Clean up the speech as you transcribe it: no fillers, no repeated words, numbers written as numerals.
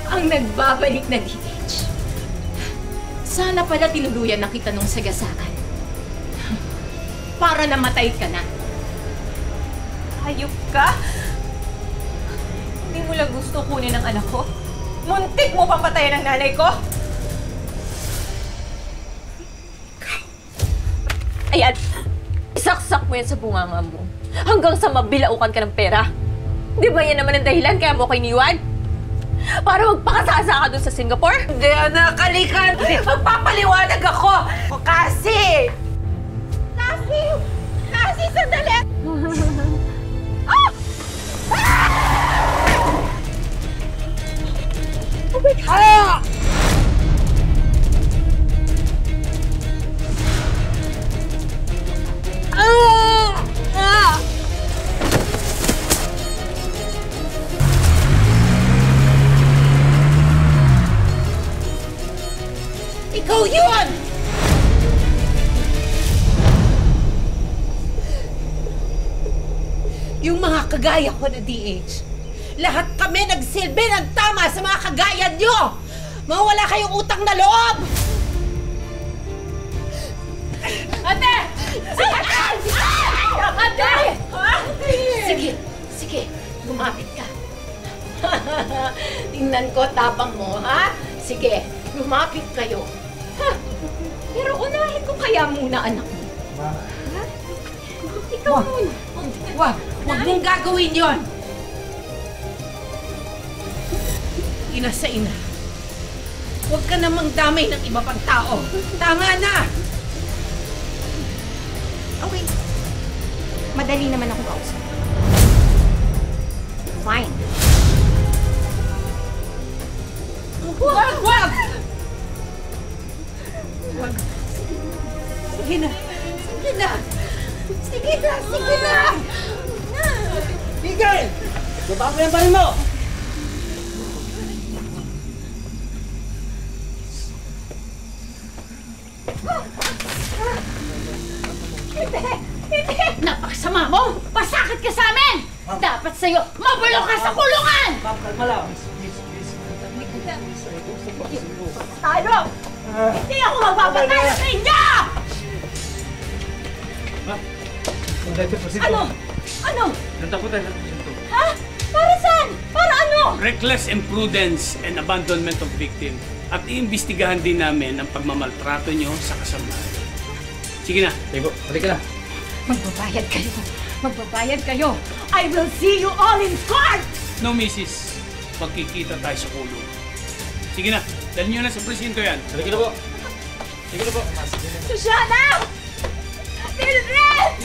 Ang nagbabalik na DH. Sana pala tinuluyan na kita nung sagasaan. Para namatay ka na. Hayop ka? Hindi mo lang gusto kunin ang anak ko? Muntik mo pang patayan ang nanay ko? Ayan, isaksak mo yan sa bunganga mo. Hanggang sa mabilaukan ka ng pera. Di ba yan naman ang dahilan kaya mo ako iniwan? Para magpakasasa ka dun sa Singapore? Hindi, anak, kalikan! Magpapaliwanag ako! Kasi! Kasi, sandali! Ah! Oh my God! Ah! Ikaw yun! Yung mga kagaya ko na DH, lahat kami nagsilbi ng tama sa mga kagaya nyo! Mga wala kayong utang na loob! Ate! Ate! Sige, sige, lumapit ka. Tingnan ko tapang mo, ha? Sige, lumapit kayo. Ha? Pero unahin ko kaya muna anak mo. Ha? Ikaw muna. Huwag mong gagawin yon. Ina sa ina. Huwag ka namang damay ng iba pang tao. Tama na! Okay. Madali naman ako kausap. Fine. Wag! Wag! Wag. Sige na. Sige na. Sige na. Sige na. Tigil! Baba mo yung baril mo! Hindi! Hindi! Napakasama mo! Pasakit ka sa amin! Dapat sa'yo, mabulong ka sa kulungan! Ma'am, kalma lang. Talo! Hindi ako magpapatay sa inyo! Ano? Ano? Natakutan na ito. Ha? Para saan? Para ano? Reckless imprudence and abandonment of victim. At iimbestigahan din namin ang pagmamaltrato nyo sa kasamahan. Sige na. Tibo, balik ka na. Magbabayad kayo. Magbabayad kayo. I will see you all in court! No, misis. Magkikita tayo sa kulong. Sige na. Dali nyo na sa presinto yan. Balik ka na po. Sige na po. Susana! Mildred!